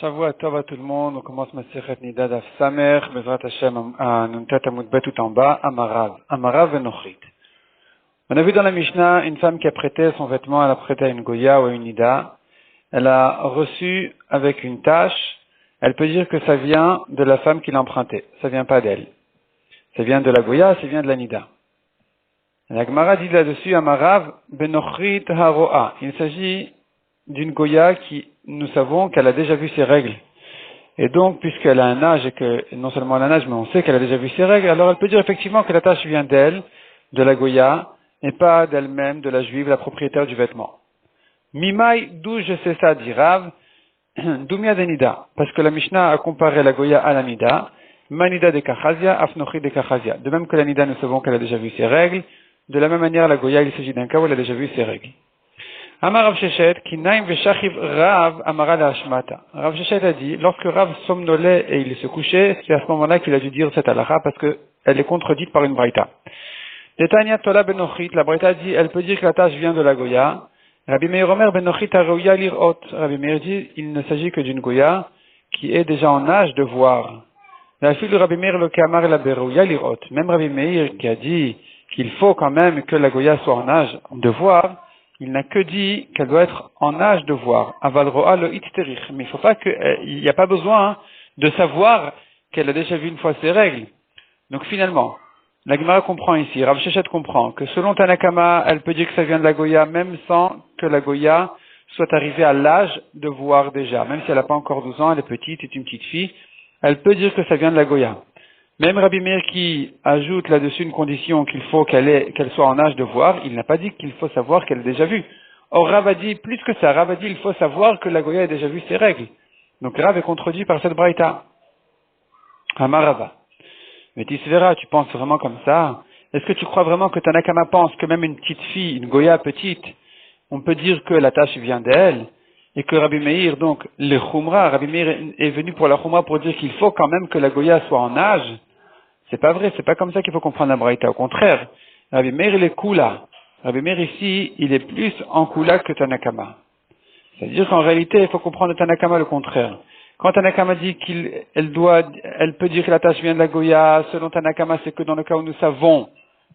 Shavua Tov à tout le monde, on commence Masechet Nida Daf Samer, Bezrat Hashem, à Nuntat Amud Bet tout en bas, Amarav Venochrit. On a vu dans la Mishnah une femme qui a prêté son vêtement, elle a prêté à une Goya ou à une Nida, elle a reçu avec une tâche, elle peut dire que ça vient de la femme qui l'a emprunté, ça vient pas d'elle. Ça vient de la Goya, ça vient de la Nida. La Gemara dit là-dessus, Amarav Venochrit Haroa. Il s'agit d'une Goya qui, nous savons qu'elle a déjà vu ses règles. Et donc, puisqu'elle a un âge et que, non seulement elle a un âge, mais on sait qu'elle a déjà vu ses règles, alors elle peut dire effectivement que la tâche vient d'elle, de la Goya, et pas d'elle-même, de la juive, la propriétaire du vêtement. Mimai, d'où je sais ça, dit Rav, Doumia de Nida. Parce que la Mishnah a comparé la Goya à la Nida, Manida de Kachazia, Afnochi de Kachazia. De même que la Nida, nous savons qu'elle a déjà vu ses règles, de la même manière, la Goya, il s'agit d'un cas où elle a déjà vu ses règles. Amar Rav Sheshet, Kinaim Veshachiv Rav Amara la Hashmata. Rav Sheshet a dit, lorsque Rav somnolait et il se couchait, c'est à ce moment-là qu'il a dû dire cette halakha parce qu'elle est contredite par une braïta. Detania Tola Benochit, la braïta dit, elle peut dire que la tâche vient de la Goya. Rabbi Meir Omer Benochit Harouya Lirot. Rabbi Meir dit, il ne s'agit que d'une Goya qui est déjà en âge de voir. La fille de Rabbi Meir le Kamar la Berouya Lirot. Même Rabbi Meir qui a dit qu'il faut quand même que la Goya soit en âge de voir, il n'a que dit qu'elle doit être en âge de voir. Aval ro'a lo itterich. Mais il faut pas il n'y a pas besoin de savoir qu'elle a déjà vu une fois ses règles. Donc finalement, la Gemara comprend ici, Rav Sheshet comprend que selon Tanakama, elle peut dire que ça vient de la Goya même sans que la Goya soit arrivée à l'âge de voir déjà. Même si elle n'a pas encore 12 ans, elle est petite, c'est une petite fille, elle peut dire que ça vient de la Goya. Même Rabbi Meir qui ajoute là-dessus une condition qu'il faut qu'elle soit en âge de voir, il n'a pas dit qu'il faut savoir qu'elle a déjà vu. Or Rav a dit, plus que ça, Rav a dit il faut savoir que la Goya a déjà vu ses règles. Donc Rav est contredit par cette braïta. Amarava. Mais Tisvera, tu penses vraiment comme ça? Est-ce que tu crois vraiment que Tanakama pense que même une petite fille, une Goya petite, on peut dire que la tâche vient d'elle? Et que Rabbi Meir, donc, le Khumra, Rabbi Meir est venu pour la Khumra pour dire qu'il faut quand même que la Goya soit en âge? C'est pas vrai, c'est pas comme ça qu'il faut comprendre la braïta. Au contraire, Rabbi Meir, il est Kula. Rabbi Meir ici, il est plus en Kula que Tanakama. C'est-à-dire qu'en réalité, il faut comprendre de Tanakama le contraire. Quand Tanakama dit elle peut dire que la tâche vient de la Goya, selon Tanakama, c'est que dans le cas où nous savons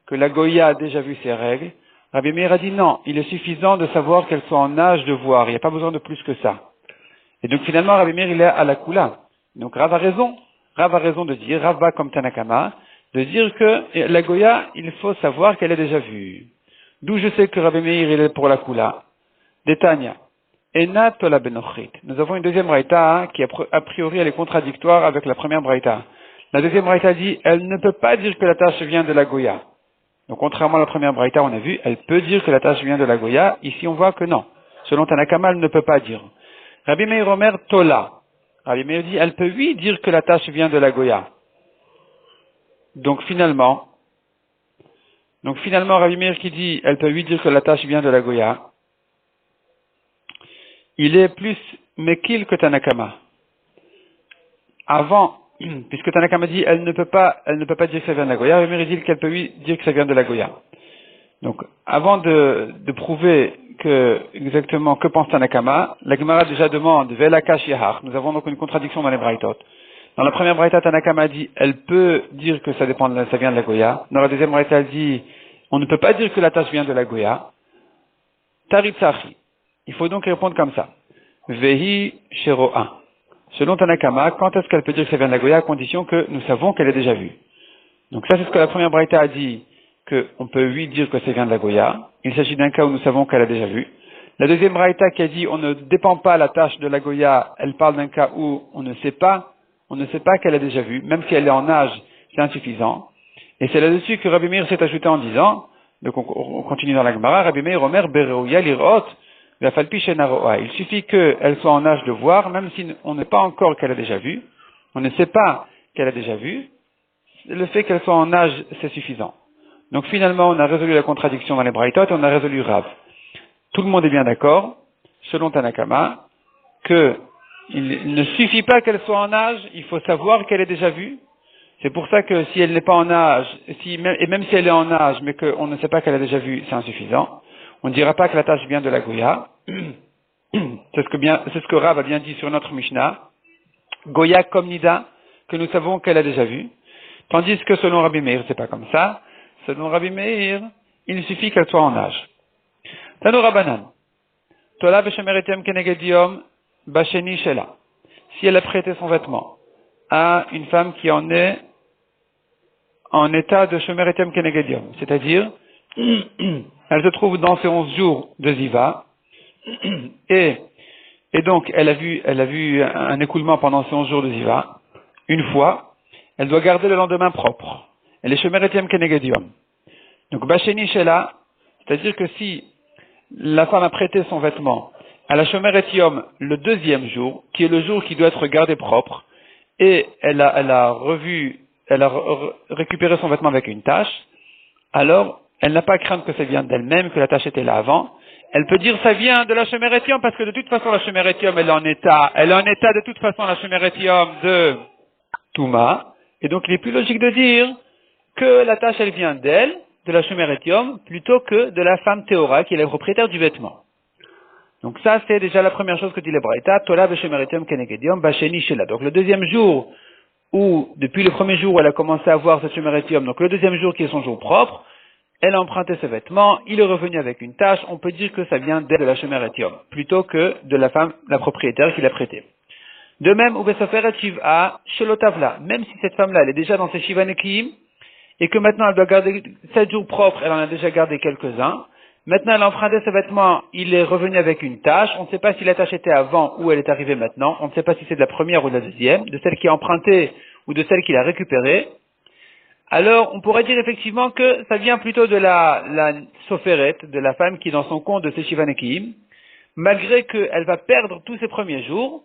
que la Goya a déjà vu ses règles, Rabbi Meir a dit non, il est suffisant de savoir qu'elle soit en âge de voir, il n'y a pas besoin de plus que ça. Et donc finalement, Rabbi Meir, il est à la Kula. Donc Rav a raison de dire, Rav va comme Tanakama, de dire que la Goya, il faut savoir qu'elle est déjà vue. D'où je sais que Rabbi Meir, il est pour la Kula. Détania. Ena Tola Benochrit. Nous avons une deuxième braïta qui a priori elle est contradictoire avec la première braïta. La deuxième braïta dit, elle ne peut pas dire que la tâche vient de la Goya. Donc contrairement à la première braïta, on a vu, elle peut dire que la tâche vient de la Goya. Ici on voit que non. Selon Tanakama, elle ne peut pas dire. Rabbi Meir Omer Tola. Rabbi Meir dit, elle peut oui dire que la tâche vient de la Goya. Donc finalement, Rabbi Meir qui dit, elle peut oui dire que la tâche vient de la Goya, il est plus Mekil que Tanakama. Avant, puisque Tanakama dit, elle ne peut pas dire que ça vient de la Goya, Rabbi Meir dit qu'elle peut oui dire que ça vient de la Goya. Donc, avant de prouver exactement que pense Tanakama, la Gemara déjà demande, Velakash Yahar. Nous avons donc une contradiction dans les braïtot. Dans la première braïta, Tanakama dit, elle peut dire que ça vient de la Goya. Dans la deuxième braïta, elle dit, on ne peut pas dire que la tâche vient de la Goya. Taritzachi. Il faut donc répondre comme ça. Vehi Shero'a. Selon Tanakama, quand est-ce qu'elle peut dire que ça vient de la Goya à condition que nous savons qu'elle est déjà vue? Donc ça, c'est ce que la première braïta a dit, qu'on peut lui dire que ça vient de la Goya. Il s'agit d'un cas où nous savons qu'elle a déjà vu. La deuxième braïta qui a dit on ne dépend pas la tâche de la Goya, elle parle d'un cas où on ne sait pas qu'elle a déjà vu, même si elle est en âge, c'est insuffisant. Et c'est là-dessus que Rabbi Meir s'est ajouté en disant, donc on continue dans la Gemara, Rabbi Meir Omer Berouya Lirot, il suffit qu'elle soit en âge de voir, même si on n'est pas encore qu'elle a déjà vu, on ne sait pas qu'elle a déjà vu, le fait qu'elle soit en âge, c'est suffisant. Donc finalement, on a résolu la contradiction dans les braïtot, on a résolu Rav. Tout le monde est bien d'accord, selon Tanakama, que il ne suffit pas qu'elle soit en âge, il faut savoir qu'elle est déjà vue. C'est pour ça que si elle n'est pas en âge, et même si elle est en âge, mais qu'on ne sait pas qu'elle a déjà vu, c'est insuffisant. On ne dira pas que la tâche vient de la Goya. C'est ce que Rav a bien dit sur notre Mishnah. Goya comme Nida, que nous savons qu'elle a déjà vu. Tandis que selon Rabbi Meir, c'est pas comme ça. Selon Rabbi Meir, il suffit qu'elle soit en âge. Tano Rabbanan. Tola v'shemeretiam kenegediom basheni shela. Si elle a prêté son vêtement à une femme qui en est en état de shemeretiam kenegediom, c'est-à-dire, elle se trouve dans ses 11 jours de Ziva, et donc elle a vu un écoulement pendant ces 11 jours de Ziva, une fois, elle doit garder le lendemain propre. Elle est shemeretiam kenegediom. Donc basheni shela, c'est-à-dire que si la femme a prêté son vêtement à la Shomer Yom le deuxième jour, qui est le jour qui doit être gardé propre, et elle a récupéré son vêtement avec une tache, alors elle n'a pas à craindre que ça vienne d'elle-même, que la tache était là avant. Elle peut dire ça vient de la Shomer Yom, parce que de toute façon la Shomer Yom elle est en état de toute façon la Shomer Yom de Touma, et donc il est plus logique de dire que la tache elle vient d'elle, de la Shomer Yom, plutôt que de la femme Théora, qui est la propriétaire du vêtement. Donc ça, c'est déjà la première chose que dit le Braïta, Tola v'Shomer Yom kenegediom basheni shela. Donc le deuxième jour, ou depuis le premier jour où elle a commencé à voir cette Shomer Yom, donc le deuxième jour qui est son jour propre, elle a emprunté ses vêtements, il est revenu avec une tache, on peut dire que ça vient d'elle de la Shomer Yom, plutôt que de la femme, la propriétaire qui l'a prêté. De même, ou Besoferet Shiv'a Shelotavla, même si cette femme-là, elle est déjà dans ses Shiva Nekiim, et que maintenant elle doit garder 7 jours propres, elle en a déjà gardé quelques-uns. Maintenant elle a emprunté ses vêtements, il est revenu avec une tache. On ne sait pas si la tache était avant ou elle est arrivée maintenant. On ne sait pas si c'est de la première ou de la deuxième, de celle qui a emprunté ou de celle qu'il a récupérée. Alors on pourrait dire effectivement que ça vient plutôt de la Soferet, de la femme qui est dans son compte de ses Shivanekim, malgré qu'elle va perdre tous ses premiers jours.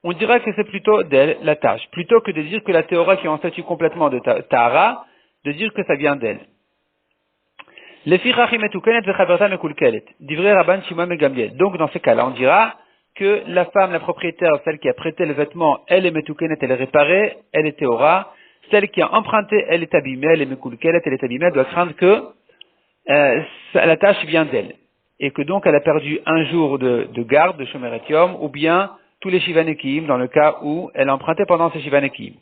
On dira que c'est plutôt d'elle, la tâche, plutôt que de dire que la Théora qui est en statut complètement de Tahara, de dire que ça vient d'elle. Donc dans ces cas-là, on dira que la femme, la propriétaire, celle qui a prêté le vêtement, elle est metukenet, elle est réparée, elle est Théora. Celle qui a emprunté, elle est abîmée, elle est mekulkelet, elle est abîmée, elle doit craindre que la tâche vient d'elle. Et que donc elle a perdu un jour de garde, de Shomer Yom, ou bien tous les Shivanekim, dans le cas où elle a emprunté pendant ces Shivanekim.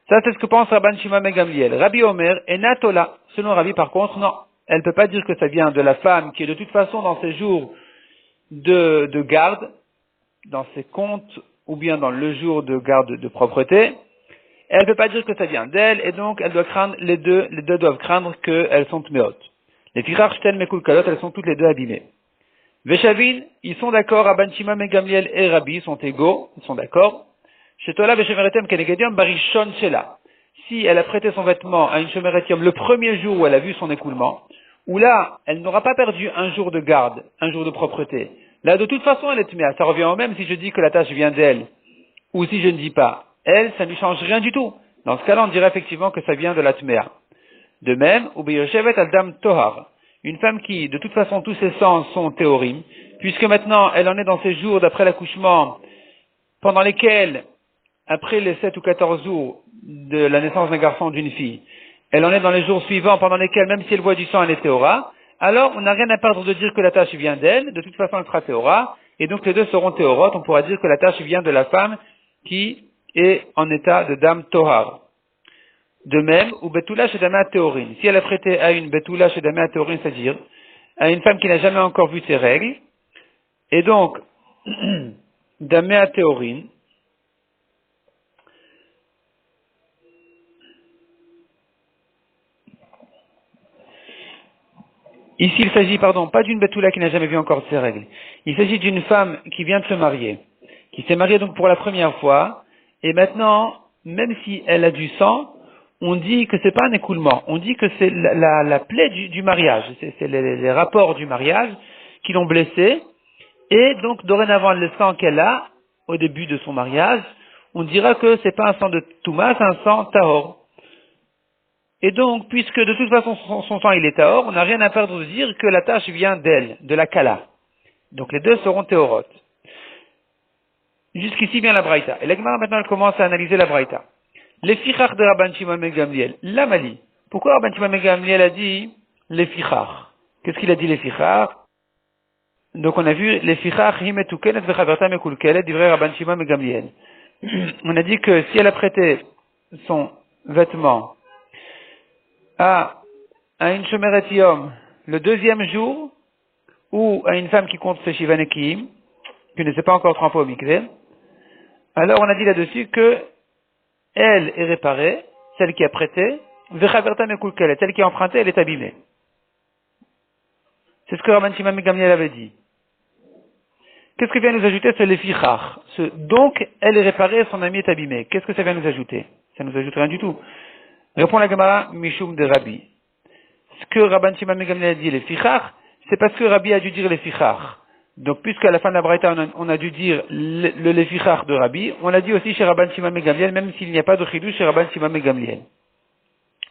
Ça, c'est ce que pense Rabban Shimon ben Gamliel. Rabbi Omer est Natola. Selon Rabbi, par contre, non. Elle ne peut pas dire que ça vient de la femme qui est de toute façon dans ses jours de garde, dans ses comptes, ou bien dans le jour de garde de propreté. Elle ne peut pas dire que ça vient d'elle, et donc elle doit craindre, les deux doivent craindre qu'elles sont tméot. Les Firach Shten Mekulkalot, elles sont toutes les deux abîmées. Veshavin, ils sont d'accord, Rabban Shimon ben Gamliel et Rabbi sont égaux, ils sont d'accord. Shetola Veshemeretem Kenegediom Barishon Shela. Si elle a prêté son vêtement à une Shemeretium le premier jour où elle a vu son écoulement, où là, elle n'aura pas perdu un jour de garde, un jour de propreté. Là, de toute façon, elle est tméa. Ça revient au même si je dis que la tâche vient d'elle, ou si je ne dis pas. Elle, ça ne lui change rien du tout. Dans ce cas-là, on dirait effectivement que ça vient de la tméa. De même, Ubeyoshevet Aldam Tohar. Une femme qui, de toute façon, tous ses sens sont théorim, puisque maintenant, elle en est dans ses jours d'après l'accouchement, pendant lesquels, après les 7 ou 14 jours de la naissance d'un garçon ou d'une fille, elle en est dans les jours suivants pendant lesquels, même si elle voit du sang, elle est théora, alors on n'a rien à perdre de dire que la tâche vient d'elle, de toute façon elle sera théora, et donc les deux seront théorotes, on pourra dire que la tâche vient de la femme qui est en état de dame tohar. De même, ou betula chez Damea théorine. Si elle a prêté à une betula chez Damea théorine, c'est-à-dire à une femme qui n'a jamais encore vu ses règles, et donc, Damea théorine, ici, il s'agit, pas d'une betula qui n'a jamais vu encore ses règles. Il s'agit d'une femme qui vient de se marier, qui s'est mariée donc pour la première fois, et maintenant, même si elle a du sang, on dit que c'est pas un écoulement, on dit que c'est la plaie du mariage, c'est les rapports du mariage qui l'ont blessée, et donc dorénavant le sang qu'elle a, au début de son mariage, on dira que c'est pas un sang de Touma, c'est un sang Tahor. Et donc, puisque de toute façon son sang il est Tahor, on n'a rien à perdre de dire que la tâche vient d'elle, de la Kala. Donc les deux seront Théorotes. Jusqu'ici vient la Braïta. Et l'Agmara maintenant elle commence à analyser la Braïta. Les fichach de Rabban Shimon ben Gamliel. L'Amali. Pourquoi Rabban Shimon ben Gamliel a dit les fichach? Qu'est-ce qu'il a dit les fichach? Donc on a vu les fichach himetukenet vechaberta mekulkelet divrei Rabban Shimon ben Gamliel. On a dit que si elle a prêté son vêtement à une Shomeret Yom le deuxième jour, ou à une femme qui compte ses Shivanekim, qui ne s'est pas encore trempée au mikveh, alors on a dit là-dessus que elle est réparée, celle qui a prêté, Vechaverta Mekulkelet, celle qui a emprunté, elle est abîmée. C'est ce que Rabban Shimon ben Gamliel avait dit. Qu'est-ce que vient nous ajouter ce lefichach? Donc, elle est réparée, son ami est abîmé. Qu'est-ce que ça vient nous ajouter? Ça nous ajoute rien du tout. Répond la Gemara, Mishum de Rabbi. Ce que Rabban Shimon ben Gamliel a dit, lefichach, c'est parce que Rabbi a dû dire lefichach. Donc, puisqu'à la fin de la Braïta, on a dû dire le lefichach de Rabbi, on l'a dit aussi chez Rabban Shimon ben Gamliel, même s'il n'y a pas de chidouche chez Rabban Shimon ben Gamliel.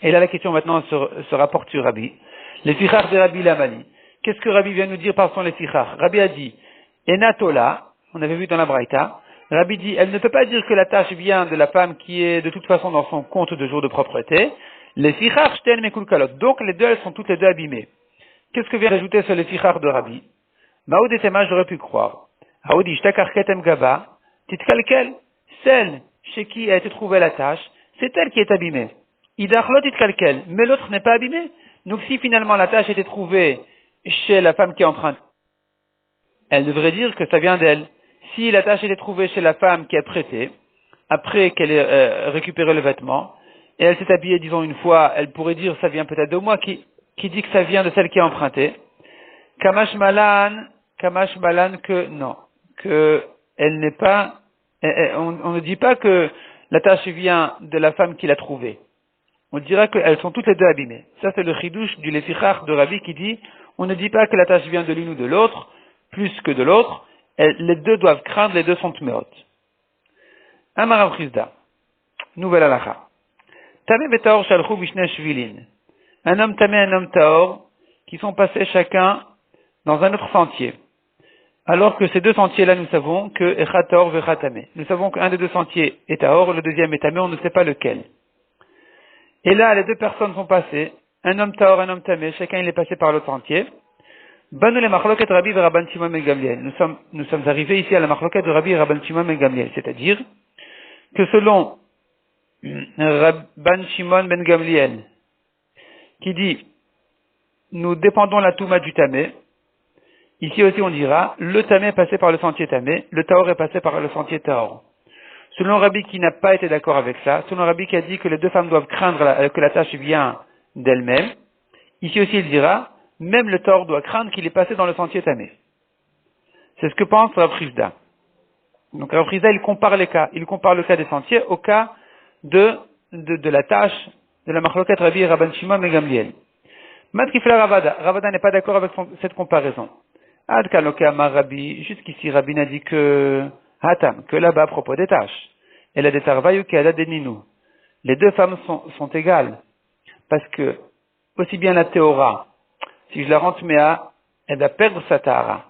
Et là, la question maintenant se rapporte sur Rabbi. Lefichach de Rabbi Lamali. Qu'est-ce que Rabbi vient nous dire par son lefichach? Rabbi a dit, Enatola, on avait vu dans la Braïta, Rabbi dit, elle ne peut pas dire que la tâche vient de la femme qui est de toute façon dans son compte de jour de propreté. Lefichach shten mekulkalot. Donc les deux, elles sont toutes les deux abîmées. Qu'est-ce que vient d'ajouter ce lefichach de Rabbi? Maoud et Tema, j'aurais pu croire. Aoudi shtakar ketem gaba, titkalkel, celle chez qui a été trouvée la tâche, c'est elle qui est abîmée. Idachlot titkalkel, mais l'autre n'est pas abîmée. Donc si finalement la tâche était trouvée chez la femme qui est empreinte, elle devrait dire que ça vient d'elle. Si la tâche était trouvée chez la femme qui a prêté, après qu'elle ait récupéré le vêtement, et elle s'est habillée, disons, une fois, elle pourrait dire ça vient peut-être de moi, qui dit que ça vient de celle qui a emprunté. Kamash Malan que non, que elle n'est pas, on ne dit pas que la tâche vient de la femme qui l'a trouvée. On dira qu'elles sont toutes les deux abîmées. Ça, c'est le chidouche du lefichach de Rabbi qui dit, on ne dit pas que la tâche vient de l'une ou de l'autre, plus que de l'autre, les deux doivent craindre, les deux sont tmeot. Amarav Chizda, nouvelle halakha. Tamé betaor shalchu bishne shvilin. Un homme tamé, un homme taor, qui sont passés chacun dans un autre sentier. Alors que ces deux sentiers-là, nous savons que echad taor vechad tamé. Nous savons qu'un des deux sentiers est taor, le deuxième est tamé, on ne sait pas lequel. Et là, les deux personnes sont passées, un homme taor, un homme tamé, chacun il est passé par l'autre sentier. Banu le machloket Rabbi et Rabban Shimon ben Gamliel. Nous sommes arrivés ici à la machloket de Rabbi et Rabban Shimon ben Gamliel, c'est-à-dire que selon Rabban Shimon ben Gamliel, qui dit nous dépendons la touma du tamé, ici aussi on dira le tamé est passé par le sentier tamé, le taor est passé par le sentier taor. Selon Rabbi qui n'a pas été d'accord avec ça, selon Rabbi qui a dit que les deux femmes doivent craindre que la tâche vient d'elle-même, ici aussi il dira même le taor doit craindre qu'il est passé dans le sentier tamé. C'est ce que pense Rav Chizda. Donc Rav Chizda, il compare les cas. Il compare le cas des sentiers au cas de la tâche de la machloket Rabbi et Rabban Shimon ben Gamliel. Matkifla Ravada. Ravada n'est pas d'accord avec cette comparaison. Ad kaloke amar Rabbi. Jusqu'ici, Rabbi n'a dit que Hatam, que là-bas à propos des tâches. Elle a des tarvayu qui a des ninou. Les deux femmes sont égales. Parce que, aussi bien la théora, si je la rends tméa, elle va perdre sa tahara.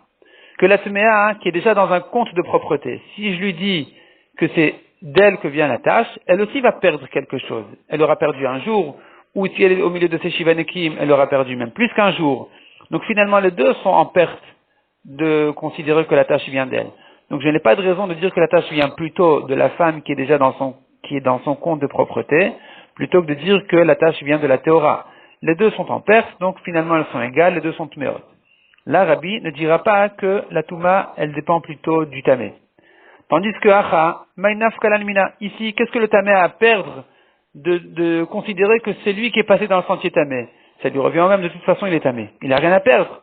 Que la tméa, qui est déjà dans un compte de propreté, si je lui dis que c'est d'elle que vient la tâche, elle aussi va perdre quelque chose. Elle aura perdu un jour, ou si elle est au milieu de ses shivanekim, elle aura perdu même plus qu'un jour. Donc finalement, les deux sont en perte de considérer que la tâche vient d'elle. Donc je n'ai pas de raison de dire que la tâche vient plutôt de la femme qui est déjà dans son compte de propreté, plutôt que de dire que la tâche vient de la théora. Les deux sont en perte, donc finalement elles sont égales, les deux sont tméot. Là, Rabbi ne dira pas que la touma, elle dépend plutôt du tamé. Tandis que Acha, Mainaf Kalanmina, ici, qu'est-ce que le tamé a à perdre de considérer que c'est lui qui est passé dans le sentier tamé? Ça lui revient au même, de toute façon il est tamé. Il n'a rien à perdre.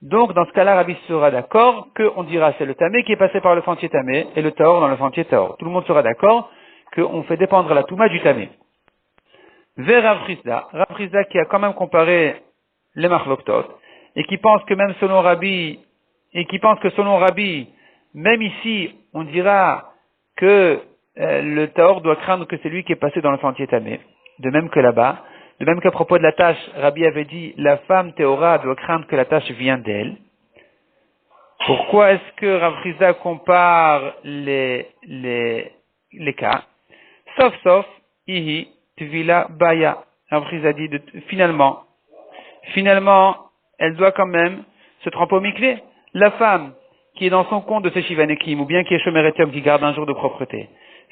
Donc dans ce cas-là, Rabbi sera d'accord qu'on dira c'est le tamé qui est passé par le sentier tamé et le taor dans le sentier taor. Tout le monde sera d'accord qu'on fait dépendre la touma du tamé. Vers Rav Chizda qui a quand même comparé les machloktot, et qui pense que selon Rabbi, même ici, on dira que le taor doit craindre que c'est lui qui est passé dans le sentier tamé. De même que là-bas, de même qu'à propos de la tâche, Rabbi avait dit, la femme théora doit craindre que la tâche vient d'elle. Pourquoi est-ce que Rav Chizda compare les cas? Sauf, ihi, tvila, baya. Rav Chizda dit, finalement, elle doit quand même se tremper au mikvé. La femme qui est dans son compte de ses shivanekim, ou bien qui est shomer etiom, qui garde un jour de propreté,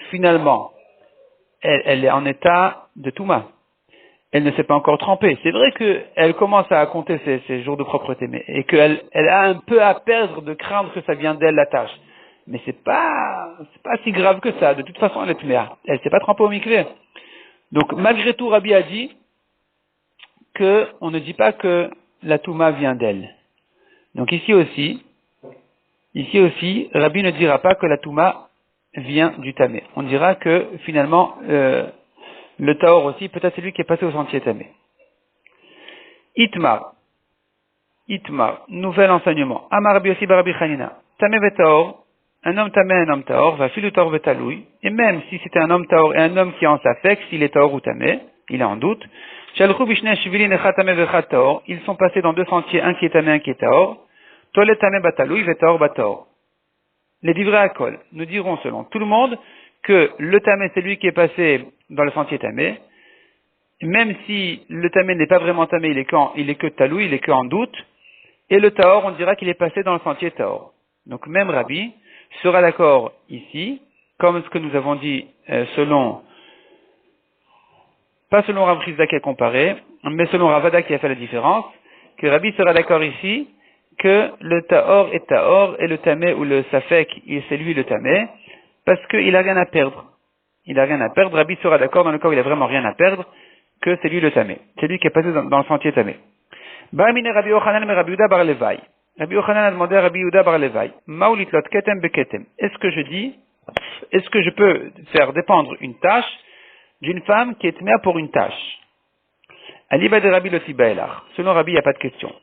finalement, elle est en état de Touma. Elle ne s'est pas encore trempée. C'est vrai qu'elle commence à compter ses jours de propreté, et qu'elle a un peu à perdre de craindre que ça vienne d'elle la tâche. Mais c'est pas si grave que ça. De toute façon, elle est Tméa. Elle s'est pas trempée au mikvé. Donc, malgré tout, Rabbi a dit qu'on ne dit pas que la Touma vient d'elle. Donc ici aussi, Rabbi ne dira pas que la Touma vient du Tamé. On dira que finalement, le Taor aussi, peut-être c'est lui qui est passé au sentier Tamé. Itmar, nouvel enseignement. Amar Rabbi Yossi bar Rabbi Chanina. Tamé vetaor, un homme Tamé, un homme Taor, va filu Taor vetaloui. Et même si c'était un homme Taor et un homme qui est en safek, s'il est Taor ou Tamé, il est en doute. Shalchou bishne shvilin echat Tamé vechat Taor. Ils sont passés dans deux sentiers, un qui est Tamé, un qui est Taor. Tolet Tamé bataloui vetaor bataor. Les divrei akol, nous dirons selon tout le monde que le Tamé c'est lui qui est passé dans le sentier Tamé, même si le Tamé n'est pas vraiment Tamé, il est que Talou, il est que en doute, et le Taor, on dira qu'il est passé dans le sentier Taor. Donc même Rabbi sera d'accord ici, comme ce que nous avons dit pas selon Rav Chizda qui a comparé, mais selon Ravada qui a fait la différence, que Rabbi sera d'accord ici que le Taor est Taor et le Tamé ou le Safek, c'est lui le Tamé, parce qu'il a rien à perdre. Il a rien à perdre. Rabbi sera d'accord dans le cas où il a vraiment rien à perdre, que c'est lui le Tamé. C'est lui qui est passé dans le sentier Tamé. Ba'amine Rabbi Yochanan mais Rabbi Yehuda bar Levaï. Rabbi Yochanan a demandé à Rabbi Yehuda bar Levaï. Maulitlot ketem beketem. Est-ce que je peux faire dépendre une tâche d'une femme qui est tméa pour une tâche? Aliba de Rabbi Loti Baelach. Selon Rabbi, il n'y a pas de question.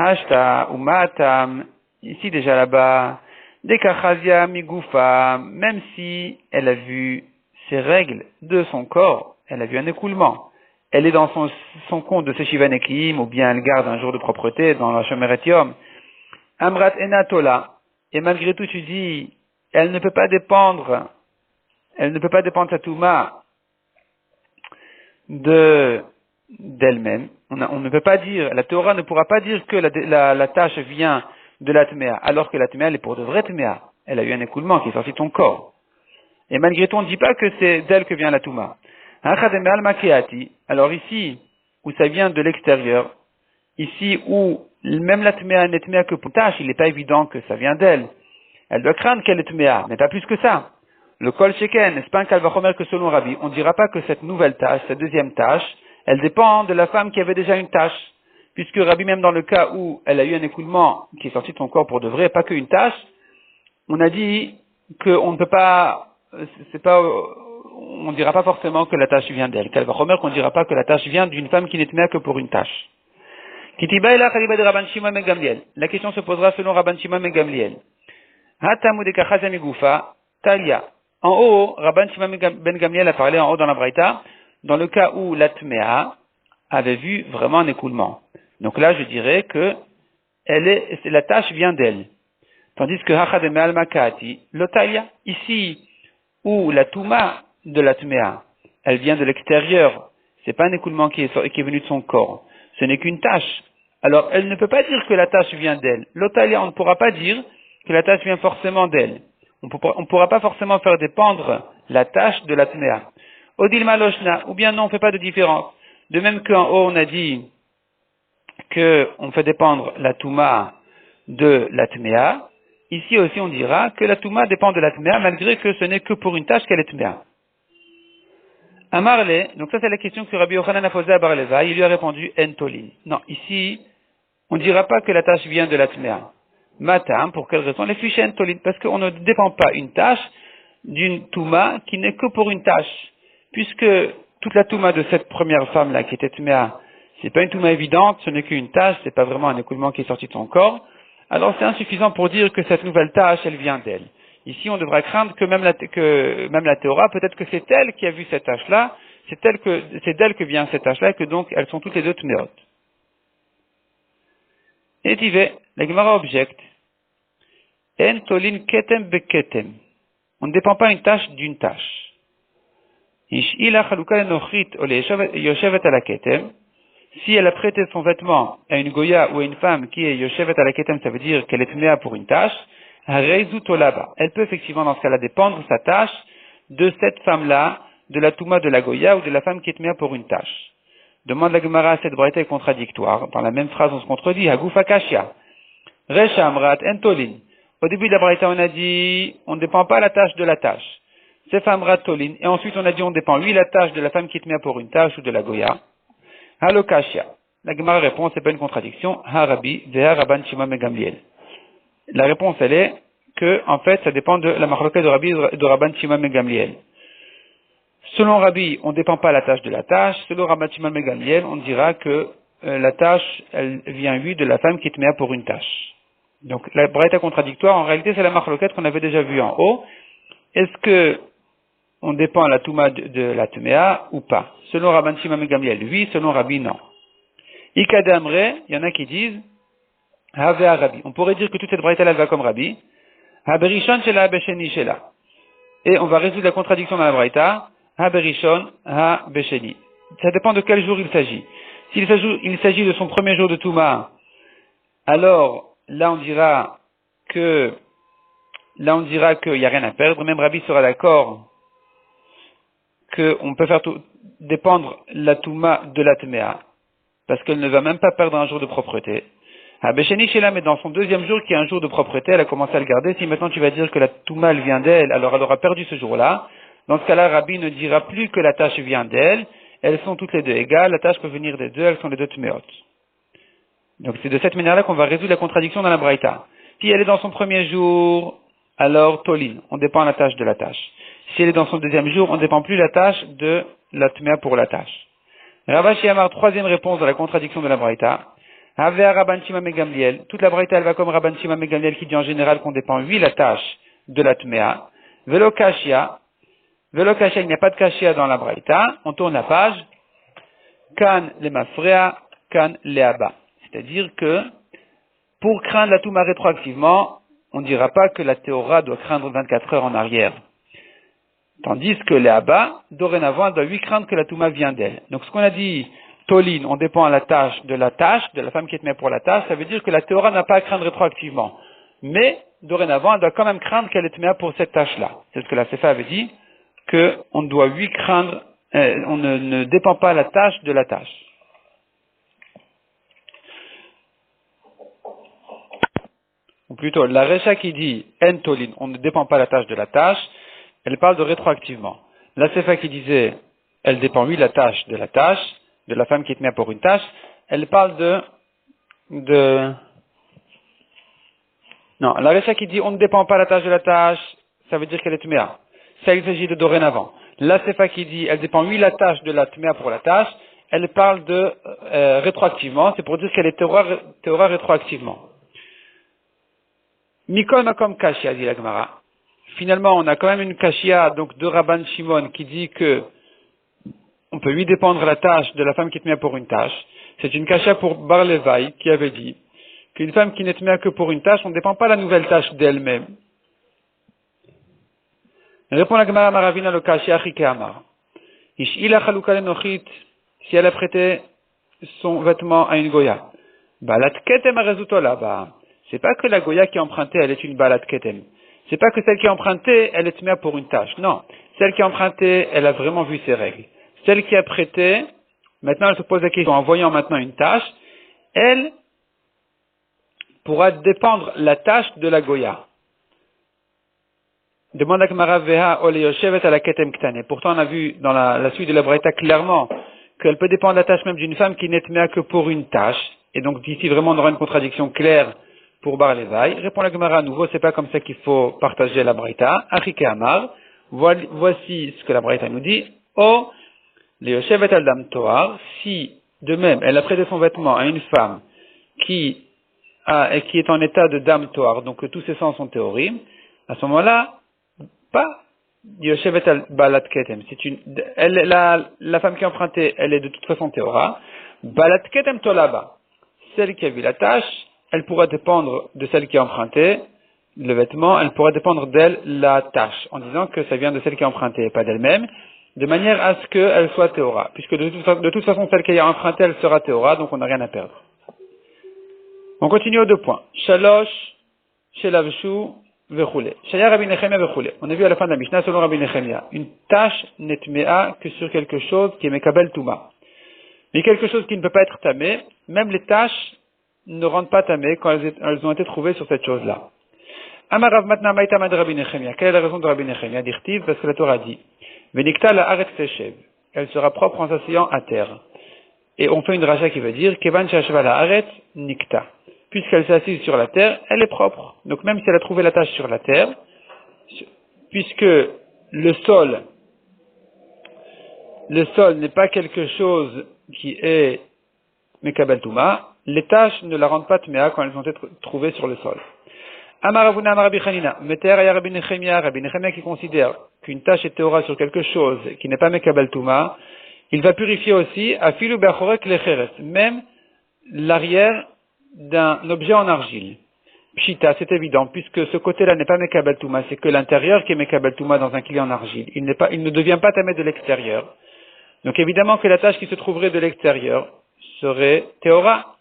Hashta ou Matam, ici déjà là-bas, Dekachazia migoufa, même si elle a vu ses règles de son corps, elle a vu un écoulement, elle est dans son compte de Seshivan Eklim, ou bien elle garde un jour de propreté dans la Shomeret Yom, Amrat Enatola, et malgré tout tu dis, elle ne peut pas dépendre sa Touma d'elle-même. On ne peut pas dire, la Torah ne pourra pas dire que la tâche vient de la Tméa, alors que la Tméa, elle est pour de vraie Tméa. Elle a eu un écoulement qui est sorti de ton corps. Et malgré tout, on ne dit pas que c'est d'elle que vient la Touma. Alors ici, où ça vient de l'extérieur, ici où même la Tméa n'est Tméa que pour tâche, il n'est pas évident que ça vient d'elle. Elle doit craindre qu'elle est Tméa, mais pas plus que ça. Le Kol Sheken, n'est-ce pas un Kalvachomer que selon Rabbi, on ne dira pas que cette nouvelle tâche, cette deuxième tâche, elle dépend de la femme qui avait déjà une tâche. Puisque Rabbi, même dans le cas où elle a eu un écoulement qui est sorti de son corps pour de vrai, pas qu'une tâche, on a dit qu'on ne peut pas, on ne dira pas forcément que la tâche vient d'elle. Kalvachomer qu'on ne dira pas que la tâche vient d'une femme qui n'est tméa que pour une tâche. La question se posera selon Rabban Shimon ben Gamliel. Talia. En haut, Rabban Shimon ben Gamliel a parlé en haut dans la Braïta, dans le cas où la Tméa avait vu vraiment un écoulement. Donc là, je dirais que la tâche vient d'elle. Tandis que Hachad Me'al Makati, l'Otalia, ici, où la Touma de la Tméa, elle vient de l'extérieur, c'est pas un écoulement qui est venu de son corps, ce n'est qu'une tâche. Alors, elle ne peut pas dire que la tâche vient d'elle. L'Otalia, on ne pourra pas dire que la tâche vient forcément d'elle. On ne pourra pas forcément faire dépendre la tâche de la Tméa. Odil Maloshna, ou bien non, on ne fait pas de différence. De même qu'en haut, on a dit qu'on fait dépendre la Touma de la Tméa, ici aussi on dira que la Touma dépend de la Tméa, malgré que ce n'est que pour une tâche qu'elle est Tméa. Amarle, donc ça c'est la question que Rabbi Yochanan a posée à Bar Leva, il lui a répondu Entolin. Non, ici, on ne dira pas que la tâche vient de la Tméa. Matam, pour quelle raison? Les fiches Entolin, parce qu'on ne dépend pas une tâche d'une Touma qui n'est que pour une tâche. Puisque toute la Touma de cette première femme-là qui était Tméa, c'est pas une Touma évidente, ce n'est qu'une tâche, c'est pas vraiment un écoulement qui est sorti de son corps, alors c'est insuffisant pour dire que cette nouvelle tâche, elle vient d'elle. Ici, on devra craindre que même la Théora, peut-être que c'est elle qui a vu cette tâche-là, c'est d'elle que vient cette tâche-là, et que donc elles sont toutes les deux Tméot. Et Tivé, la Gemara objecte, En tolin ketem beketem. On ne dépend pas une tâche d'une tâche. Si elle a prêté son vêtement à une goya ou à une femme qui est yoshevet ala ketem, ça veut dire qu'elle est tméa pour une tâche, elle peut effectivement dans ce cas-là dépendre sa tâche de cette femme-là, de la Touma de la Goya ou de la femme qui est mise pour une tâche. Demande la Gemara, cette braïta est contradictoire. Dans la même phrase, on se contredit. Hagoufa Kashia. Resha Amrat Entolin. Au début de la braïta, on a dit, on ne dépend pas la tâche de la tâche. C'est femme Ratolin. Et ensuite, on a dit, on dépend, lui, la tâche de la femme qui est mise pour une tâche ou de la Goya. Halo Kashia. La Gemara répond, c'est pas une contradiction. Ha Rabbi, Veha Rabban Shimon ben Gamliel. La réponse, elle est que, en fait, ça dépend de la marloquette de Rabbi et de Rabban Shimon ben Gamliel. Selon Rabbi, on ne dépend pas la tâche de la tâche. Selon Rabban Shimon ben Gamliel, on dira que la tâche, elle vient, lui, de la femme qui est mise pour une tâche. Donc, la braïta contradictoire, en réalité, c'est la marloquette qu'on avait déjà vue en haut. Est-ce que on dépend à la Touma de la Tmea ou pas? Selon Rabban Shimon ben Gamliel, oui. Selon Rabbi, non. Ikadamre, il y en a qui disent Havea Rabbi. On pourrait dire que toute cette braïta elle va comme Rabbi. Haberishon shela besheni shela. Et on va résoudre la contradiction dans la braïta. Haberishon ha besheni. Ça dépend de quel jour il s'agit. S'il s'agit de son premier jour de Touma, alors là on dira qu'il n'y a rien à perdre. Même Rabbi sera d'accord qu'on peut faire dépendre la Touma de la Tmea, parce qu'elle ne va même pas perdre un jour de propreté. Besheni Shela, mais dans son deuxième jour, qui est un jour de propreté, elle a commencé à le garder. Si maintenant tu vas dire que la Touma elle vient d'elle, alors elle aura perdu ce jour-là. Dans ce cas-là, Rabbi ne dira plus que la tâche vient d'elle. Elles sont toutes les deux égales. La tâche peut venir des deux. Elles sont les deux Tmeot. Donc c'est de cette manière-là qu'on va résoudre la contradiction dans la Braïta. Si elle est dans son premier jour, alors Tolin, on dépend la tâche de la tâche. Si elle est dans son deuxième jour, on ne dépend plus la tâche de la Tmea pour la tâche. Ravashi Amar, troisième réponse dans la contradiction de la Braïta. Havea Rabban Shimon ben Gamliel. Toute la Braïta, elle va comme Rabban Shimon ben Gamliel qui dit en général qu'on dépend, lui, la tâche de la Tmea. Velo Kashia, il n'y a pas de Kashia dans la Braïta. On tourne la page. Kan le Mafrea, Kan le Abba. C'est-à-dire que, pour craindre la Touma rétroactivement, on ne dira pas que la Théora doit craindre 24 heures en arrière. Tandis que les Abba, dorénavant, elle doit lui craindre que la Touma vient d'elle. Donc ce qu'on a dit, Tolin, on dépend à la tâche, de la femme qui est mise pour la tâche, ça veut dire que la Théora n'a pas à craindre rétroactivement. Mais, dorénavant, elle doit quand même craindre qu'elle est mise pour cette tâche-là. C'est ce que la Sefa avait dit, qu'on doit lui craindre, on ne dépend pas la tâche de la tâche. Ou plutôt, la Recha qui dit, En Tolin, on ne dépend pas la tâche de la tâche, elle parle de rétroactivement. La Sefa qui disait, elle dépend, oui, la tâche, de la femme qui est mise pour une tâche, elle parle non, la Recha qui dit, on ne dépend pas la tâche de la tâche, ça veut dire qu'elle est Tmea. Ça, il s'agit de dorénavant. La Sefa qui dit, elle dépend, oui, la tâche de la Tmea pour la tâche, elle parle de rétroactivement, c'est pour dire qu'elle est Théora rétroactivement. Mikol Makom Kashia, dit la Gemara. Finalement, on a quand même une Kashia, donc de Rabban Shimon, qui dit que on peut lui dépendre la tâche de la femme qui est mise pour une tâche. C'est une Kashia pour Bar Levaï, qui avait dit qu'une femme qui n'est mise que pour une tâche, on ne dépend pas la nouvelle tâche d'elle-même. Répond la Gemara Maravina le Kashia Achike Amar. Ish'ila Chalukale Nochit, si elle a prêté son vêtement à une Goya. Balat Ketem Arezutola, c'est pas que la Goya qui est empruntée, elle est une Balat Ketem. C'est pas que celle qui est empruntée, elle est mise pour une tâche. Non. Celle qui est empruntée, elle a vraiment vu ses règles. Celle qui a prêté, maintenant elle se pose la question, en voyant maintenant une tâche, elle pourra dépendre la tâche de la Goya. Demande à Gemara Veha Ole Yoshevet à la Ketem Ktane. Pourtant on a vu dans la suite de la Braïta clairement qu'elle peut dépendre de la tâche même d'une femme qui n'est mise que pour une tâche. Et donc d'ici vraiment on aura une contradiction claire pour Bar Levaï. Répond la Gemara à nouveau, c'est pas comme ça qu'il faut partager la Braïta. Achike Amar, voici ce que la Braïta nous dit. Oh, le Yoshevet al Dam Toar, si de même elle a prêté son vêtement à une femme qui est en état de Dam Toar, donc que tous ses sens sont théorim, à ce moment-là, pas Yoshevet al Balat Ketem. La femme qui est empruntée, elle est de toute façon théora. Balat Ketem Tolaba. Celle qui a vu la tâche, elle pourra dépendre de celle qui a emprunté le vêtement, elle pourra dépendre d'elle la tâche, en disant que ça vient de celle qui a emprunté et pas d'elle-même, de manière à ce qu'elle soit théora. Puisque de toute façon, celle qui a emprunté, elle sera théora, donc on n'a rien à perdre. On continue aux 2 points. Shalosh, Shelavshu, vechule. Shaya Rabbi Nechemia vechule. On a vu à la fin de la Mishnah, selon Rabbi Nechemia, une tâche n'est tmea que sur quelque chose qui est mekabel touma. Mais quelque chose qui ne peut pas être tamé, même les tâches ne rendent pas tamé quand elles ont été trouvées sur cette chose-là. Amar Rav Matna Maïtama de Rabbi Nechemia. Quelle est la raison de Rabbi Nechemia? Dirtiv, parce que la Torah dit, Venikta la aretz teshev. Elle sera propre en s'asseyant à terre. Et on fait une racha qui veut dire, Kevan shashva la aretz nikta. Puisqu'elle s'est assise sur la terre, elle est propre. Donc même si elle a trouvé la tâche sur la terre, puisque le sol n'est pas quelque chose qui est mekabel touma, les tâches ne la rendent pas tmea quand elles ont été trouvées sur le sol. Amar Ravuna Amar Rabbi Chanina, Meter ya Rabbi Nechemia qui considère qu'une tâche est théora sur quelque chose qui n'est pas mekabel touma, il va purifier aussi afilu be'achorek lecheres, même l'arrière d'un objet en argile. Pshita, c'est évident, puisque ce côté-là n'est pas mekabel touma, c'est que l'intérieur qui est mekabel touma dans un clé en argile. Il ne devient pas tamé de l'extérieur. Donc évidemment que la tâche qui se trouverait de l'extérieur serait théora.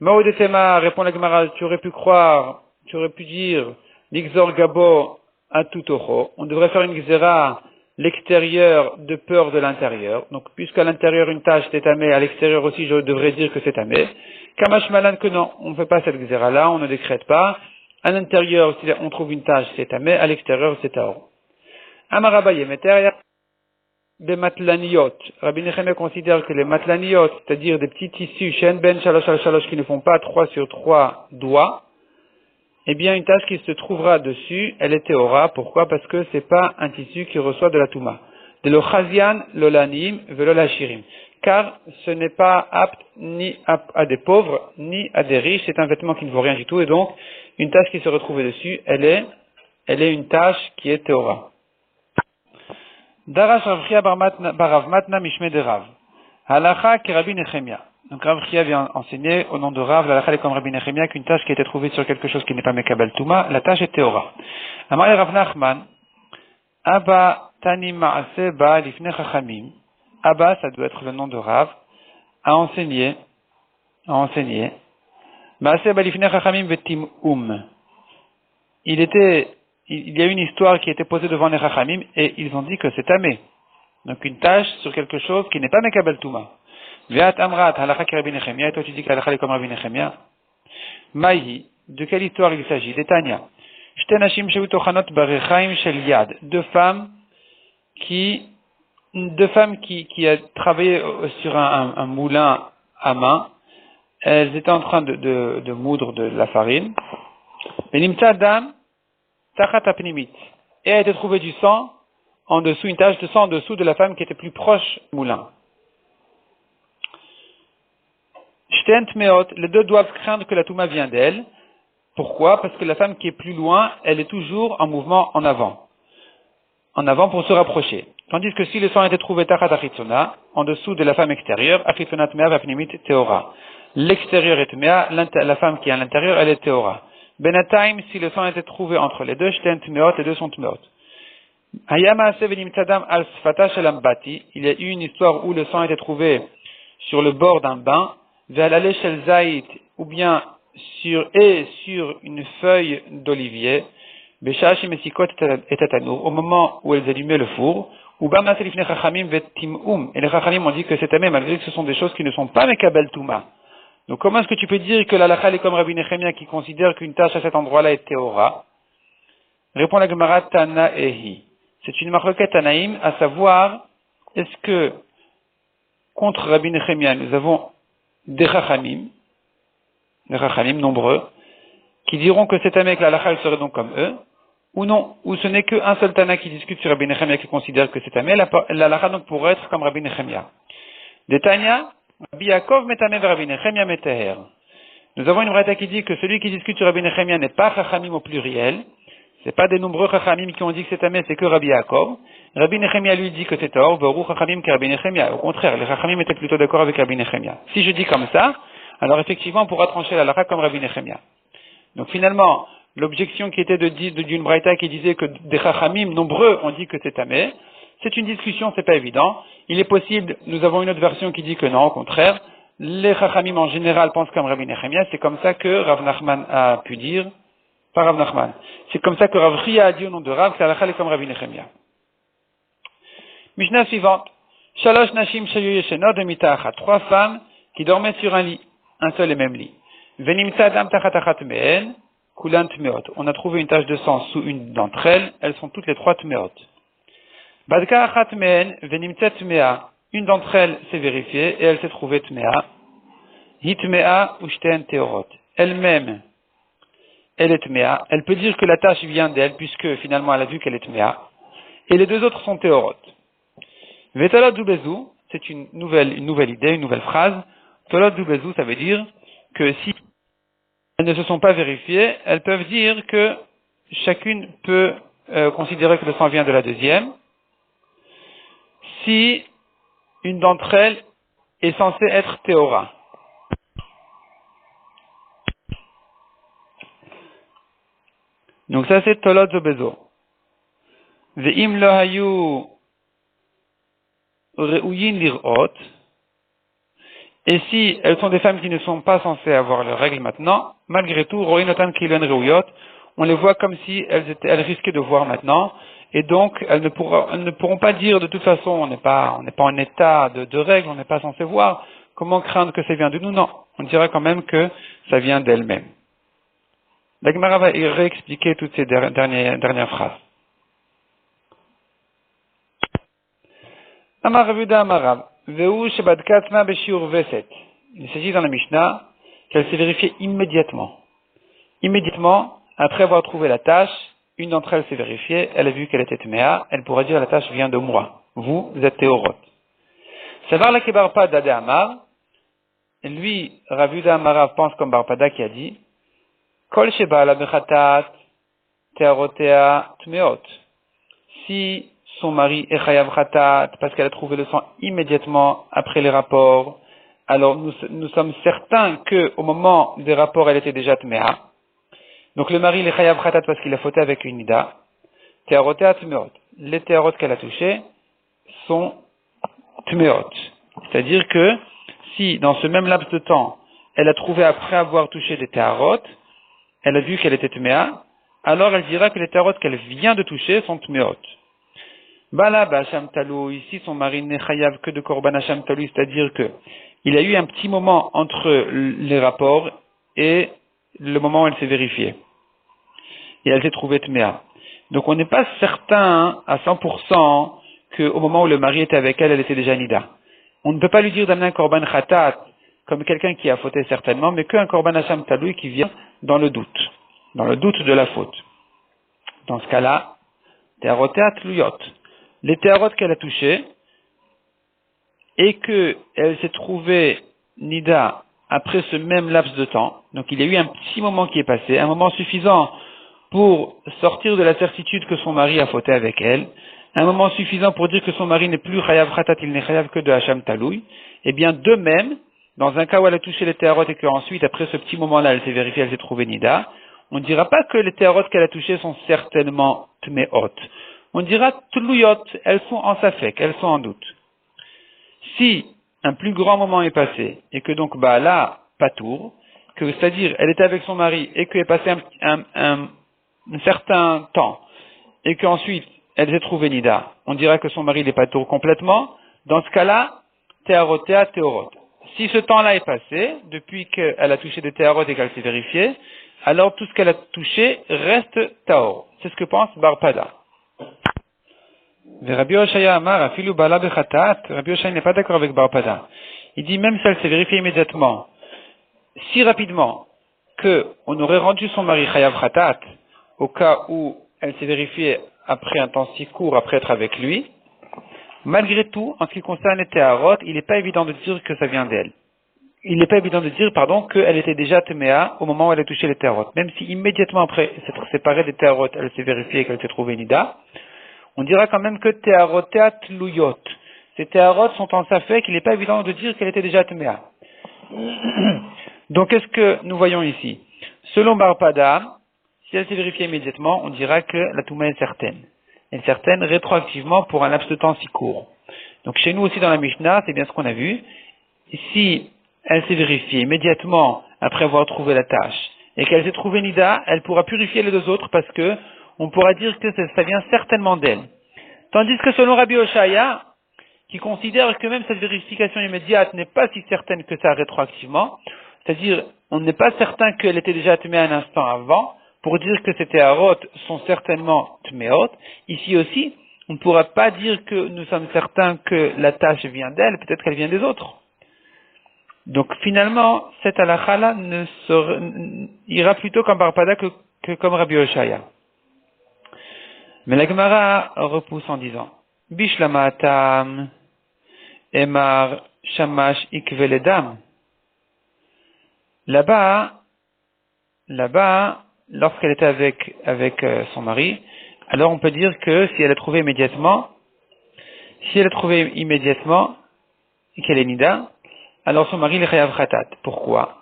Maodetema, répond la Gemara, tu aurais pu dire, l'ixor gabo à tout ocho. On devrait faire une xéra, l'extérieur de peur de l'intérieur. Donc, puisqu'à l'intérieur une tâche est tamée, à l'extérieur aussi je devrais dire que c'est tamé. Kamash malan que non, on ne fait pas cette xéra-là, on ne décrète pas. À l'intérieur, si on trouve une tâche, c'est tamé, à l'extérieur, c'est taor. Amarabaye, meter des matlaniot. Rabbi Nechemia considère que les matlaniot, c'est-à-dire des petits tissus, shen ben shalosh al shalosh, qui ne font pas 3 sur 3 doigts, eh bien, une tâche qui se trouvera dessus, elle est théora. Pourquoi? Parce que c'est pas un tissu qui reçoit de la touma. De lo chazian, lo lanim, velo la shirim. Car ce n'est pas apte ni à des pauvres, ni à des riches. C'est un vêtement qui ne vaut rien du tout. Et donc, une tâche qui se retrouve dessus, elle est une tâche qui est théora. Darash Rav Chia bar Rav Matna mishme de Rav. Halacha ki Rabbi Nechemia. Donc Rav Chia vient enseigner au nom de Rav, l'halacha est comme Rabbi Nechemia, qu'une tâche qui a été trouvée sur quelque chose qui n'est pas mekabel touma, la tâche est théora. Amar Rav Nachman, Abba tani ma'ase ba lifnei chachamim. Abba, ça doit être le nom de Rav, a enseigné, ma'ase ba lifnei chachamim vetim il y a une histoire qui a été posée devant les Chachamim et ils ont dit que c'est tamé. Donc une tâche sur quelque chose qui n'est pas mekabel touma. Ve'at amrat halakha ki Rabbi Nechemia, et toi tu dis que l'halakha est comme Rabbi Nechemia. Maïhi, de quelle histoire il s'agit? D'Etania. Shte nashim shehu tochanot barechaim shel yad. Deux femmes qui a travaillé sur un moulin à main. Elles étaient en train de moudre de la farine. Venimta dam tachat apnimit. Et a été trouvé du sang en dessous, une tache de sang en dessous de la femme qui était plus proche du moulin. Shten tmeot, les deux doivent craindre que la touma vient d'elle. Pourquoi? Parce que la femme qui est plus loin, elle est toujours en mouvement en avant pour se rapprocher. Tandis que si le sang a été trouvé tachat achitzona, en dessous de la femme extérieure, achitzona tmea vapnimit teora. L'extérieur est tmea, la femme qui est à l'intérieur, elle est teora. Benataim, si le sang a été trouvé entre les deux, shten tmeot, les deux sont tmeot. Hayama sevenim tadam al sfata shalam bati, il y a eu une histoire où le sang a été trouvé sur le bord d'un bain, ve'alale shel zait, ou bien sur une feuille d'olivier, beshashi mesikot et tatanour, au moment où elles allumaient le four, ou bama selifne chachamim vetimum, et les chachamim ont dit que c'est tamé, malgré que ce sont des choses qui ne sont pas mekabel touma. Donc comment est-ce que tu peux dire que l'halakha est comme Rabbi Nechemia qui considère qu'une tâche à cet endroit-là est théora? Répond la Gemara Tana Ehi. C'est une marloquette Tanaïm, à savoir, est-ce que contre Rabbi Nechemia nous avons des chachamim nombreux, qui diront que c'est tamé, que l'halakha serait donc comme eux, ou non, ou ce n'est qu'un seul Tana qui discute sur Rabbi Nechemia qui considère que c'est tamé, l'halakha donc pourrait être comme Rabbi Nechemia. Des Tanya, Rabbi Yaakov metamé Rabbi Nechemia meteher. Nous avons une braïta qui dit que celui qui discute sur Rabbi Nechemia n'est pas chachamim au pluriel. C'est pas des nombreux chachamim qui ont dit que c'est tamé, c'est que Rabbi Yaakov. Rabbi Nechemia lui dit que c'est or, veru chachamim que Rabbi Nechemia. Au contraire, les chachamim étaient plutôt d'accord avec Rabbi Nechemia. Si je dis comme ça, alors effectivement on pourra trancher la halakha comme Rabbi Nechemia. Donc finalement, l'objection qui était d'une braïta qui disait que des chachamim nombreux ont dit que c'est tamé, c'est une discussion, c'est pas évident. Il est possible, nous avons une autre version qui dit que non, au contraire, les chachamim en général pensent comme Rabbi Nechemia, c'est comme ça que Rav Nachman a pu dire par Rav Nachman. C'est comme ça que Rav Chia a dit au nom de Rav, que la halakha est comme Rabbi Nechemia. Mishnah suivante. Shalosh nashim shayu yeshenot bemita achat. 3 femmes qui dormaient sur un lit, un seul et même lit. Venimtza adam tachat achat mehen, kulan tmeot. On a trouvé une tache de sang sous une d'entre elles, elles sont toutes les 3 tmeot. Badka achat mehen, venimtza tmea. Une d'entre elles s'est vérifiée et elle s'est trouvée tmea. Hitmea ushten teorot. Elle-même, elle est tmea. Elle peut dire que la tache vient d'elle puisque finalement elle a vu qu'elle est tmea. Et les 2 autres sont teorot. Vetalot dubezu, c'est une nouvelle idée, une nouvelle phrase. Talot dubezu, ça veut dire que si elles ne se sont pas vérifiées, elles peuvent dire que chacune peut considérer que le sang vient de la deuxième. Si une d'entre elles est censée être théora. Donc ça c'est talot dubezu. Ve'im lo hayu Re'uyin lir'ot. Et si elles sont des femmes qui ne sont pas censées avoir leurs règles maintenant, malgré tout, ro'inotan kilen re'uyot, on les voit comme si elles risquaient de voir maintenant, et donc elles ne pourront pas dire de toute façon, on n'est pas en état de règles, on n'est pas censé voir, comment craindre que ça vient de nous? Non, on dira quand même que ça vient d'elles-mêmes. La Gemara va réexpliquer toutes ces dernières phrases. Amar Ravuda Amarav, Veu Shebadkatma Beshiur Veset. Il s'agit dans la Mishnah qu'elle s'est vérifiée immédiatement. Immédiatement, après avoir trouvé la tâche, une d'entre elles s'est vérifiée, elle a vu qu'elle était tmea, elle pourra dire la tâche vient de moi. Vous êtes théorot. Savar la Kebarpada de Amar, lui, Ravuda Amarav pense comme Barpada qui a dit, Kol Sheba la Bechatat, Tearotea Tmeot. Si son mari est chayav khatat parce qu'elle a trouvé le sang immédiatement après les rapports, alors nous sommes certains que au moment des rapports elle était déjà tmea. Donc le mari est chayav khatat parce qu'il a fauté avec une nida. Tearotea tmeot. Les tearot qu'elle a touchés sont tmeot. C'est-à-dire que si dans ce même laps de temps elle a trouvé après avoir touché des tearot, elle a vu qu'elle était tmea, alors elle dira que les tearot qu'elle vient de toucher sont tmeot. Bala Hacham Talou, ici son mari n'est chayav que de Korban Hacham Talou, c'est-à-dire que il a eu un petit moment entre les rapports et le moment où elle s'est vérifiée. Et elle s'est trouvée tmea. Donc on n'est pas certain à 100% qu'au moment où le mari était avec elle, elle était déjà nida. On ne peut pas lui dire d'amener un Korban Khatat comme quelqu'un qui a fauté certainement, mais qu'un Korban Hacham Talou qui vient dans le doute de la faute. Dans ce cas-là, Tearotea Tluyot. Les théarot qu'elle a touchées, et qu'elle s'est trouvée nida après ce même laps de temps, donc il y a eu un petit moment qui est passé, un moment suffisant pour sortir de la certitude que son mari a fauté avec elle, un moment suffisant pour dire que son mari n'est plus chayav khatat, il n'est chayav que de hacham talouy, et bien de même, dans un cas où elle a touché les théarot et qu'ensuite, après ce petit moment-là, elle s'est vérifiée, elle s'est trouvée nida, on ne dira pas que les théarot qu'elle a touchées sont certainement tmeot. On dira tlouyot, elles sont en safek, elles sont en doute. Si un plus grand moment est passé, et que donc, là, patour, que c'est-à-dire, elle était avec son mari, et qu'elle est passé un certain temps, et qu'ensuite, elle s'est trouvée nida, on dira que son mari n'est pas patour complètement, dans ce cas-là, théarotea théorot. Si ce temps-là est passé, depuis qu'elle a touché des théarot et qu'elle s'est vérifiée, alors tout ce qu'elle a touché reste taor. C'est ce que pense Barpada. Rabbi Oshaya Amar, afilu bala bechatat, Rabbi Oshaya n'est pas d'accord avec Barpada. Il dit même si elle s'est vérifiée immédiatement, si rapidement, qu'on aurait rendu son mari chayav khatat, au cas où elle s'est vérifiée après un temps si court après être avec lui, malgré tout, en ce qui concerne les théarot, il n'est pas évident de dire que ça vient d'elle. Il n'est pas évident de dire, qu'elle était déjà tmea au moment où elle a touché les théarot. Même si immédiatement après s'être séparée des théarot, elle s'est vérifiée qu'elle s'est trouvée nida, on dira quand même que théarotea tluyot. Ces théarot sont en safek, il n'est pas évident de dire qu'elle était déjà tmea. Donc qu'est-ce que nous voyons ici? Selon Barpada, si elle s'est vérifiée immédiatement, on dira que la touma est certaine. Elle est certaine rétroactivement pour un laps de temps si court. Donc chez nous aussi dans la Mishnah, c'est bien ce qu'on a vu. Si elle s'est vérifiée immédiatement après avoir trouvé la tâche, et qu'elle s'est trouvée nida, elle pourra purifier les deux autres parce que on pourra dire que ça vient certainement d'elle. Tandis que selon Rabbi Oshaya, qui considère que même cette vérification immédiate n'est pas si certaine que ça rétroactivement, c'est-à-dire on n'est pas certain qu'elle était déjà tmée un instant avant, pour dire que ces téharot sont certainement tméot. Ici aussi, on ne pourra pas dire que nous sommes certains que la tâche vient d'elle, peut-être qu'elle vient des autres. Donc finalement, cette halakha-là ira plutôt comme Barpada que comme Rabbi Oshaya. Mais la Gemara repousse en disant Bishlamatam Emar Shamash Ikveledam. Là-bas, lorsqu'elle était avec son mari, alors on peut dire que si elle a trouvé immédiatement et qu'elle est nida, alors son mari est chayav khatat. Pourquoi?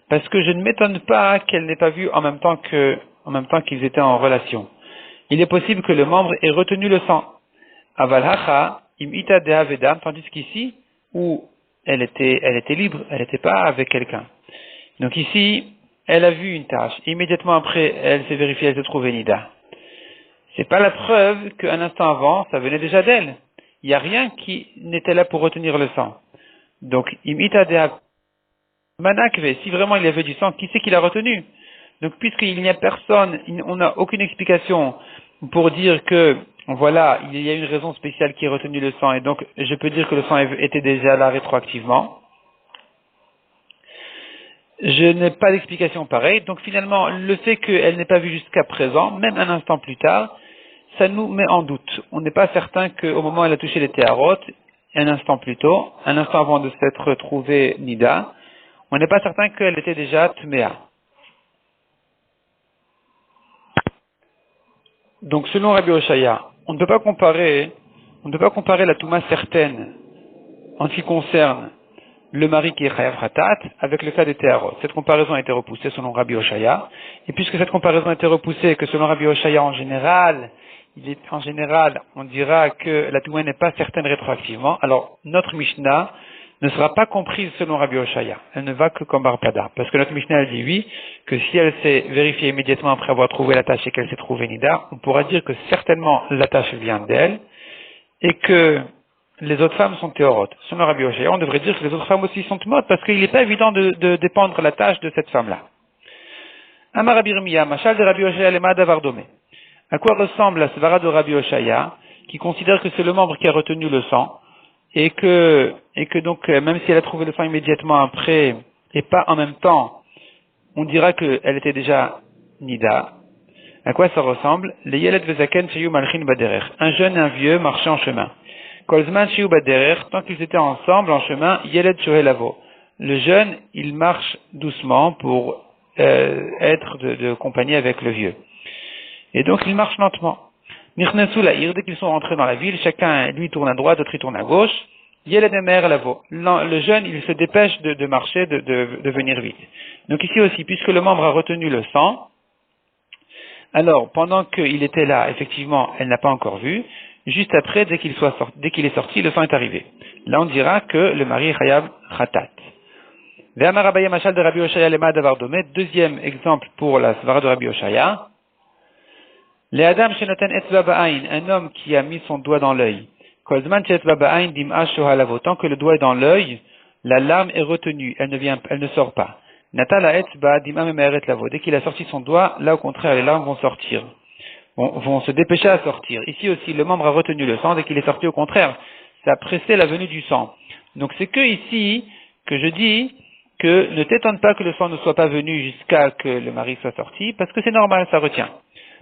Parce que je ne m'étonne pas qu'elle n'ait pas vu en même temps qu'ils étaient en relation. Il est possible que le membre ait retenu le sang. Aval hacha im ita deha vedam, tandis qu'ici, où elle était libre, elle n'était pas avec quelqu'un. Donc ici, elle a vu une tâche. Immédiatement après, elle s'est vérifiée, elle se trouvait nida. C'est pas la preuve qu'un instant avant, ça venait déjà d'elle. Il n'y a rien qui n'était là pour retenir le sang. Donc, imita de manakve, si vraiment il y avait du sang, qui c'est qui l'a retenu? Donc, puisqu'il n'y a personne, on n'a aucune explication pour dire que, voilà, il y a une raison spéciale qui a retenu le sang, et donc, je peux dire que le sang était déjà là rétroactivement. Je n'ai pas d'explication pareille. Donc, finalement, le fait qu'elle n'ait pas vu jusqu'à présent, même un instant plus tard, ça nous met en doute. On n'est pas certain qu'au moment où elle a touché les téharot, un instant plus tôt, un instant avant de s'être trouvée nida, on n'est pas certain qu'elle était déjà tméa. Donc selon Rabbi Oshaya, on ne peut pas comparer la touma certaine en ce qui concerne le mari qui est chayav khatat avec le cas des téharot. Cette comparaison a été repoussée selon Rabbi Oshaya, et puisque cette comparaison a été repoussée, que selon Rabbi Oshaya en général, on dira que la touma n'est pas certaine rétroactivement, alors notre Mishnah ne sera pas comprise selon Rabbi Oshaya. Elle ne va que comme Barpada. Parce que notre Mishnah elle dit oui, que si elle s'est vérifiée immédiatement après avoir trouvé la tâche et qu'elle s'est trouvée nida, on pourra dire que certainement la tâche vient d'elle, et que les autres femmes sont théorotes. Selon Rabbi Oshaya, on devrait dire que les autres femmes aussi sont tmotes, parce qu'il n'est pas évident de dépendre la tâche de cette femme-là. Amar Rabbi Yirmiyah, machal de Rabbi Oshaya lema davar domé. À quoi ressemble la svara de Rabbi Oshaya, qui considère que c'est le membre qui a retenu le sang, et que donc, même si elle a trouvé le sang immédiatement après, et pas en même temps, on dira qu'elle était déjà nida. À quoi ça ressemble? Les yeled vezaken shiyu malchin baderer. Un jeune et un vieux marchaient en chemin. Kolzman shiyu baderer, tant qu'ils étaient ensemble en chemin, yeled shohelavo. Le jeune, il marche doucement pour être de compagnie avec le vieux. Et donc, il marche lentement. Nirnesu la'ir, dès qu'ils sont rentrés dans la ville, chacun, lui, tourne à droite, l'autre, il tourne à gauche. Yeled emer lavo. Le jeune, il se dépêche de marcher, de venir vite. Donc ici aussi, puisque le membre a retenu le sang, alors, pendant qu'il était là, effectivement, elle n'a pas encore vu. Juste après, dès qu'il est sorti, le sang est arrivé. Là, on dira que le mari est chayav khatat. Ve'amar Abaye machal de Rabbi Oshaya lema davar domé. Deuxième exemple pour la svara de Rabbi Oshaya. Le Adam shenoten etzba ba'ain, un homme qui a mis son doigt dans l'œil. Kolzman she'etzba ba'ain dim'a shohalavo. Tant que le doigt est dans l'œil, la larme est retenue, elle ne sort pas. Natala etzba dim'a memeret lavo. Dès qu'il a sorti son doigt, là au contraire, les larmes vont sortir, vont se dépêcher à sortir. Ici aussi, le membre a retenu le sang, dès qu'il est sorti au contraire, ça a pressé la venue du sang. Donc c'est que ici que je dis que ne t'étonne pas que le sang ne soit pas venu jusqu'à que le mari soit sorti, parce que c'est normal, ça retient.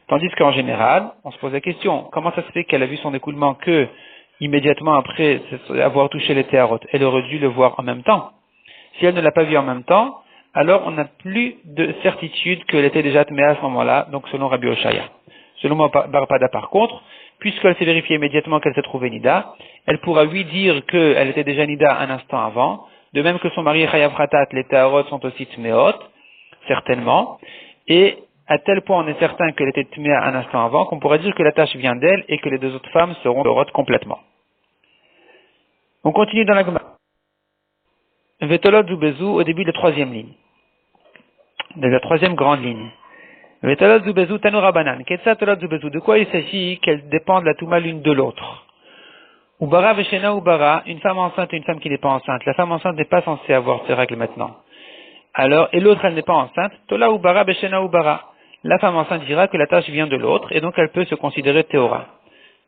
Tandis qu'en général, on se pose la question, comment ça se fait qu'elle a vu son écoulement que immédiatement après avoir touché les téharot? Elle aurait dû le voir en même temps. Si elle ne l'a pas vu en même temps, alors on n'a plus de certitude qu'elle était déjà tméa à ce moment-là, donc selon Rabbi Oshaya. Selon Barpada par contre, puisqu'elle s'est vérifiée immédiatement qu'elle s'est trouvée nida, elle pourra lui dire qu'elle était déjà nida un instant avant, de même que son mari chayav khatat, les téharot sont aussi tméot, certainement, et à tel point on est certain qu'elle était tméa un instant avant, qu'on pourrait dire que la tâche vient d'elle et que les deux autres femmes seront théorot complètement. On continue dans la Gemara. Vetolot Zubezu au début de la troisième ligne. de la troisième grande ligne. De quoi il s'agit qu'elles dépendent la touma l'une de l'autre? Ubara veshena ubara, une femme enceinte et une femme qui n'est pas enceinte. La femme enceinte n'est pas censée avoir ses règles maintenant. Alors, et l'autre elle n'est pas enceinte. Tola ubara veshena ubara. La femme enceinte dira que la tâche vient de l'autre et donc elle peut se considérer théora.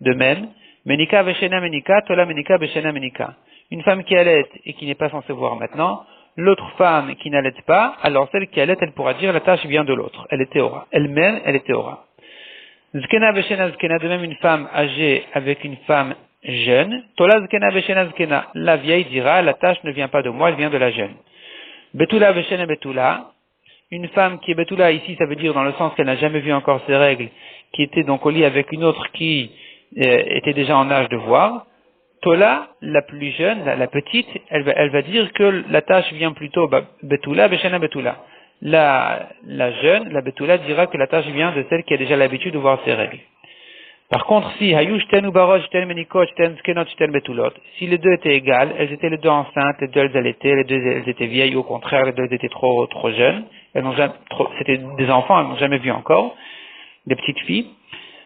De même, menika veshena menika, tola menika veshena menika. Une femme qui allait et qui n'est pas censée voir maintenant. L'autre femme qui n'allait pas, alors celle qui allait, elle pourra dire la tâche vient de l'autre. Elle est théora. Elle-même, elle est théora. Zkena veshena zkena, de même une femme âgée avec une femme jeune. Tola zkena veshena zkena. La vieille dira la tâche ne vient pas de moi, elle vient de la jeune. Betula veshena betula. Une femme qui est betula ici, ça veut dire dans le sens qu'elle n'a jamais vu encore ses règles, qui était donc au lit avec une autre qui était déjà en âge de voir. Tola, la plus jeune, la petite, elle va dire que la tâche vient plutôt betula, beshena betula. La jeune, la betula, dira que la tâche vient de celle qui a déjà l'habitude de voir ses règles. Par contre, si hayush ten ubarot, ten menikot, ten skenot, ten betulot, si les deux étaient égales, elles étaient les deux enceintes, les deux elles allaitaient, les deux elles étaient vieilles, au contraire, les deux elles étaient trop jeunes, c'était des enfants, elles n'ont jamais vu encore, des petites filles.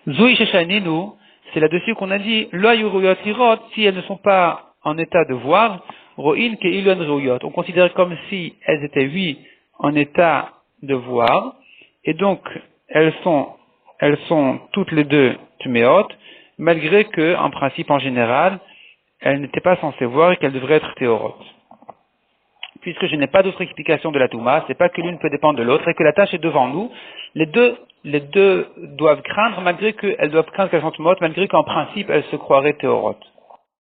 Zui sheshaninu, c'est là-dessus qu'on a dit, si elles ne sont pas en état de voir, ro'in ke ilon ruyot. On considère comme si elles étaient, oui, en état de voir, et donc, elles sont toutes les deux tuméot, malgré que, en principe, en général, elles n'étaient pas censées voir et qu'elles devraient être théorotes. Puisque je n'ai pas d'autre explication de la Touma, c'est pas que l'une peut dépendre de l'autre et que la tâche est devant nous, les deux doivent craindre, malgré qu'elles doivent craindre qu'elles sont tuméot, malgré qu'en principe, elles se croiraient théorotes.